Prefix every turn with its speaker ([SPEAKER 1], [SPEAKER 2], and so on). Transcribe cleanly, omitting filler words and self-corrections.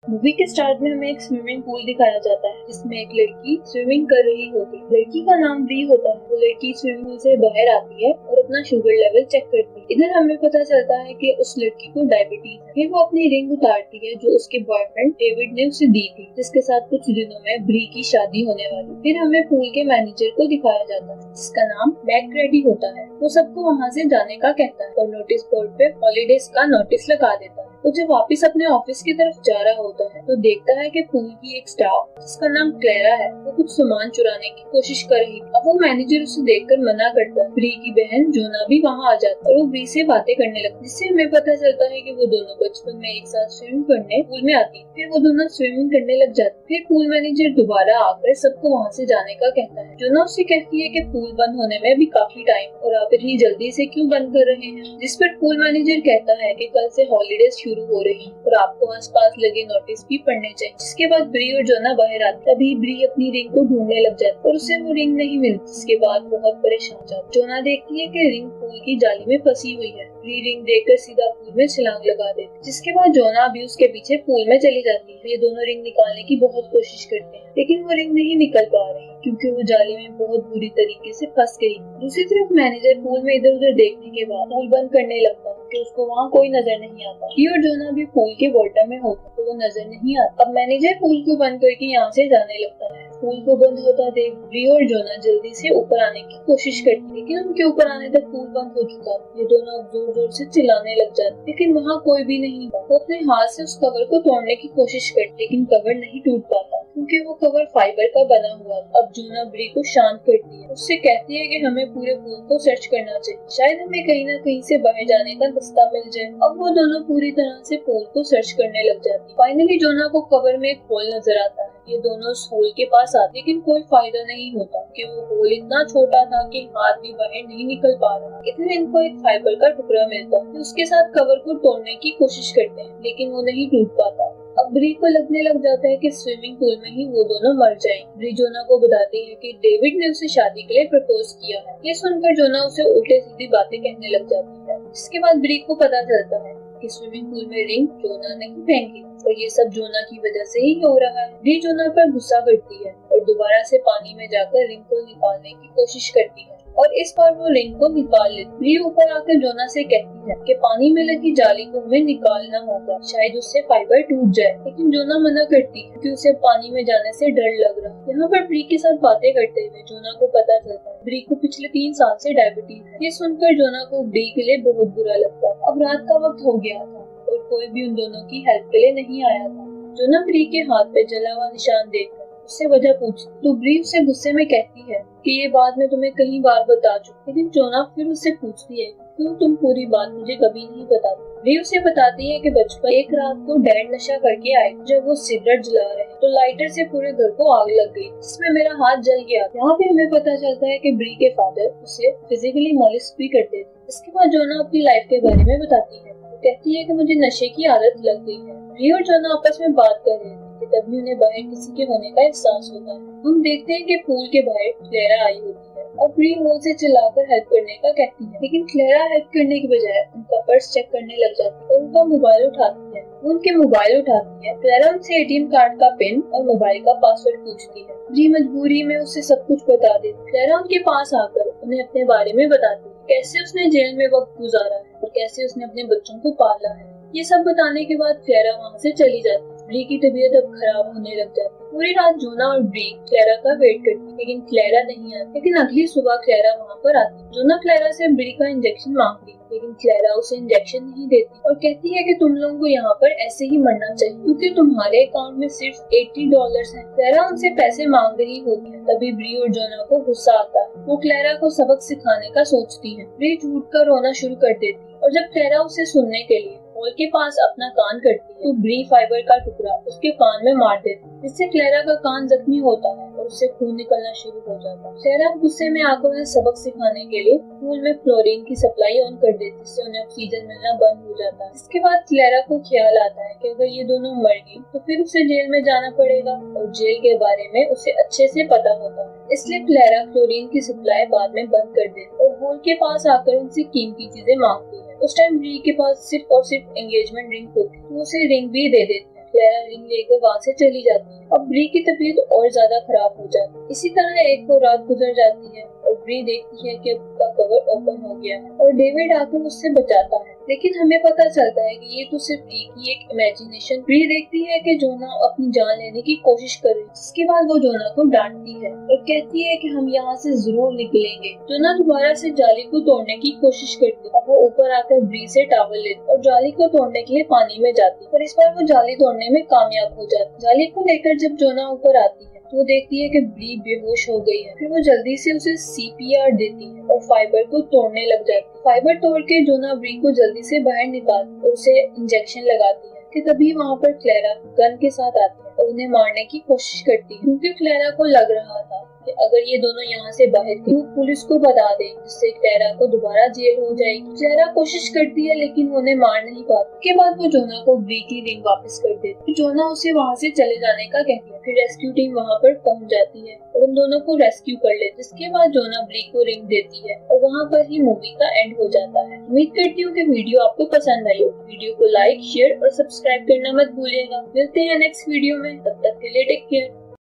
[SPEAKER 1] Movie के start में हमें एक स्विमिंग पूल दिखाया जाता है जिसमें एक लड़की स्विमिंग कर रही होती है। लड़की का नाम ब्री होता है। वो लड़की स्विमिंग पूल से बाहर आती है और अपना शुगर लेवल चेक करती है। इधर हमें पता चलता है कि उस लड़की को डायबिटीज है। फिर वो अपनी रिंग उतारती है जो उसके बॉयफ्रेंड डेविड ने उसे दी थी, जिसके साथ कुछ दिनों में ब्री की शादी होने वाली। फिर हमें पूल के मैनेजर को दिखाया जाता है जिसका नाम मैकग्रेडी होता है। वो सबको वहाँ से जाने का कहता है और नोटिस बोर्ड पे हॉलीडेज का नोटिस लगा देता है। वो जब वापस अपने ऑफिस की तरफ जा रहा होता है तो देखता है कि पूल की एक स्टाफ जिसका नाम क्लेरा है वो कुछ सामान चुराने की कोशिश कर रही है। अब वो मैनेजर उसे देखकर मना करता है। ब्री की बहन जोना भी वहाँ आ जाती है और वो ब्री से बातें करने लगती है, जिससे हमें पता चलता है कि वो दोनों बचपन में एक साथ स्विमिंग करने पूल में आती है। फिर वो दोनों स्विमिंग करने लग जाते। फिर पूल मैनेजर दोबारा आकर सबको वहाँ से जाने का कहता है। जोना उससे कहती है कि पूल बंद होने में भी काफी टाइम और आप इतनी जल्दी से क्यों बंद कर रहे हैं, जिस पर पूल मैनेजर कहता है कि कल से हॉलीडेज शुरू हो रही और आपको आसपास लगे नोटिस भी पढ़ने चाहिए। जिसके बाद ब्री और जोना बाहर आते। तभी ब्री अपनी रिंग को ढूंढने लग जाती और उसे वो रिंग नहीं मिलती, जिसके बाद बहुत परेशान हो जाती। जोना देखती है कि रिंग पूल की जाली में फंसी हुई है। ब्री रिंग देखकर सीधा पूल में छलांग लगा देती। जिसके बाद जोना भी उसके पीछे पूल में चली जाती है। ये दोनों रिंग निकालने की बहुत कोशिश करते हैं लेकिन वो रिंग नहीं निकल पा रही क्योंकि वो जाली में बहुत बुरी तरीके से फंस गई। दूसरी तरफ मैनेजर पूल में इधर उधर देखने के बाद पूल बंद करने लगता है कि उसको वहाँ कोई नजर नहीं आता। ब्री और जोना भी पूल के वाटर में होता तो वो नजर नहीं आता। अब मैनेजर पूल को बंद करके यहाँ से जाने लगता है। पूल को बंद होता देख ब्री और जोना जल्दी से ऊपर आने की कोशिश करती, लेकिन उनके ऊपर आने तक पूल बंद हो चुका। ये दोनों अब जोर जोर से चिल्लाने लग जाते, लेकिन वहाँ कोई भी नहीं। वो अपने हाथ से उस कवर को तोड़ने की कोशिश करती, लेकिन कवर नहीं टूट पाता क्योंकि वो कवर फाइबर का बना हुआ। अब जोना ब्री को शांत करती है, उससे कहती है कि हमें पूरे पूल को सर्च करना चाहिए, शायद हमें कहीं न कहीं से बाहर जाने का रास्ता मिल जाए। अब वो दोनों पूरी तरह से पूल को सर्च करने लग जाती। फाइनली जोना को कवर में एक होल नजर आता है। ये दोनों उस होल के पास आते लेकिन कोई फायदा नहीं होता कि वो होल इतना छोटा था कि हाथ भी बाहर नहीं निकल पा रहा। इधर इनको एक फाइबर का टुकड़ा मिलता है। उसके साथ कवर को तोड़ने की कोशिश करते हैं लेकिन वो नहीं टूट पाता। अब ब्री को लगने लग जाता है कि स्विमिंग पूल में ही वो दोनों मर जाएंगे। ब्री जोना को बताती है कि डेविड ने उसे शादी के लिए प्रपोज किया है। ये सुनकर जोना उसे उल्टे सीधी बातें कहने लग जाती है। इसके बाद ब्री को पता चलता है कि स्विमिंग पूल में रिंग जोना नहीं फेंकी और ये सब जोना की वजह से ही हो रहा है। ब्री जोना पर गुस्सा करती है और दोबारा से पानी में जाकर रिंग को निकालने की कोशिश करती है और इस बार वो रिंग को निकाल लेती। ब्री ऊपर आकर जोना से कहती है कि पानी में लगी जाली को हमें निकालना होगा, शायद उससे फाइबर टूट जाए, लेकिन जोना मना करती है क्योंकि उसे पानी में जाने से डर लग रहा है। यहाँ पर ब्री के साथ बातें करते हुए जोना को पता चलता है ब्री को पिछले 3 साल से डायबिटीज है। ये सुनकर जोना को ब्री के लिए बहुत बुरा लगता है। अब रात का वक्त हो गया था और कोई भी उन दोनों की हेल्प के लिए नहीं आया था। जोना ब्री के हाथ पे जला हुआ निशान देखकर उससे वजह पूछती तो ब्री उससे गुस्से में कहती है कि ये बात मैं तुम्हें कई बार बता चुकी, लेकिन जोना फिर उससे पूछती है क्यों तुम पूरी बात मुझे कभी नहीं बताती। ब्री उसे बताती है कि बचपन एक रात को डैड नशा करके आए। जब वो सिगरेट जला रहे तो लाइटर से पूरे घर को आग लग गई, जिसमें मेरा हाथ जल गया। यहाँ पे हमें पता चलता है कि ब्री के फादर उसे फिजिकली मॉलिस्ट भी करते थे। इसके बाद जोना अपनी लाइफ के बारे में बताती है। कहती है कि मुझे नशे की आदत लग गई है। ब्री और जोना आपस में बात कर रहे थे कि तभी उन्हें बाहर किसी के होने का एहसास होता है। हम देखते हैं कि पूल के बाहर क्लेरा आई होती है और ब्री होल से चिल्लाकर हेल्प करने का कहती है, लेकिन क्लेरा हेल्प करने की बजाय उनका पर्स चेक करने लग जाती है और उनका मोबाइल उठाती है। वो उनके मोबाइल उठाती है। क्लेरा उनसे एटीएम कार्ड का पिन और मोबाइल का पासवर्ड पूछती है। ब्री मजबूरी में उसे सब कुछ बता देती। क्लेरा उनके पास आकर उन्हें अपने बारे में बताती है, कैसे उसने जेल में वक्त गुजारा है और कैसे उसने अपने बच्चों को पाला है। ये सब बताने के बाद क्लेरा वहाँ से चली जाती है। ब्री की तबीयत अब खराब होने लग जाती है। पूरी रात जोना और ब्री क्लेरा का वेट करती, लेकिन क्लेरा नहीं आती। लेकिन अगली सुबह क्लेरा वहाँ पर आती। जोना क्लेरा से ब्री का इंजेक्शन मांगती, लेकिन क्लेरा उसे इंजेक्शन नहीं देती और कहती है कि तुम लोगों को यहाँ पर ऐसे ही मरना चाहिए क्योंकि तुम्हारे अकाउंट में सिर्फ $80 है। क्लेरा उनसे पैसे मांग रही होती है। तभी ब्री और जोना को गुस्सा आता है। वो क्लेरा को सबक सिखाने का सोचती है। ब्री झूठ कर रोना शुरू कर देती और जब क्लेरा उसे सुनने के लिए होल के पास अपना कान करती है तो ब्री फाइबर का टुकड़ा उसके कान में मार देती है, जिससे क्लेरा का कान जख्मी होता है और उससे खून निकलना शुरू हो जाता है। क्लेरा गुस्से में आकर उन्हें सबक सिखाने के लिए पूल में क्लोरीन की सप्लाई ऑन कर देती है, जिससे उन्हें ऑक्सीजन मिलना बंद हो जाता है। इसके बाद क्लेरा को ख्याल आता है कि अगर ये दोनों मर गई तो फिर उसे जेल में जाना पड़ेगा और जेल के बारे में उसे अच्छे से पता होता है। इसलिए क्लेरा क्लोरीन की सप्लाई बाद में बंद कर देती और होल के पास आकर उनसे कीमती चीजें मांगती है। उस टाइम ब्री के पास सिर्फ और सिर्फ एंगेजमेंट रिंग होती, तो उसे रिंग भी दे देती है। क्लेरा रिंग लेकर वहाँ से चली जाती है और ब्री की तबीयत और ज्यादा खराब हो जाती है। इसी तरह एक को रात गुजर जाती है और ब्री देखती है कि उसका कवर ओपन हो गया है और डेविड आकर उससे बचाता है, लेकिन हमें पता चलता है कि ये तो सिर्फ ब्री की एक इमेजिनेशन। ब्री देखती है कि जोना अपनी जान लेने की कोशिश कर रही है, जिसके बाद वो जोना को डांटती है और कहती है कि हम यहाँ से जरूर निकलेंगे। जोना दोबारा से जाली को तोड़ने की कोशिश करती है और वो ऊपर आकर ब्री से टॉवल लेती और जाली को तोड़ने के लिए पानी में जाती है, पर इस बार वो जाली तोड़ने में कामयाब हो जाती। जाली को लेकर जब जोना ऊपर आती है तो वो देखती है कि ब्री बेहोश हो गई है। फिर वो जल्दी से उसे CPR देती है और फाइबर को तोड़ने लग जाती है। फाइबर तोड़ के जोना ब्री को जल्दी से बाहर निकालती और उसे इंजेक्शन लगाती है कि तभी वहाँ पर क्लेरा गन के साथ आती है और उन्हें मारने की कोशिश करती है, क्योंकि क्लेरा को लग रहा था कि अगर ये दोनों यहाँ से बाहर गए तो पुलिस को बता दे, जिससे क्लेरा को दोबारा जेल हो जाएगी। क्लेरा कोशिश करती है लेकिन वो उन्हें मार नहीं पाती। उसके बाद वो जोना को ब्री की रिंग वापस कर देती है। जोना उसे वहाँ से चले जाने का कहती है। फिर रेस्क्यू टीम वहाँ पर पहुँच जाती है और उन दोनों को रेस्क्यू कर लेती है, जिसके बाद जोना ब्री को रिंग देती है और वहाँ पर ही मूवी का एंड हो जाता है। उम्मीद करती हूँ कि वीडियो आपको पसंद आई हो। वीडियो को लाइक, शेयर और सब्सक्राइब करना मत भूलिएगा। मिलते हैं नेक्स्ट वीडियो में, तब तक के लिए टेक केयर।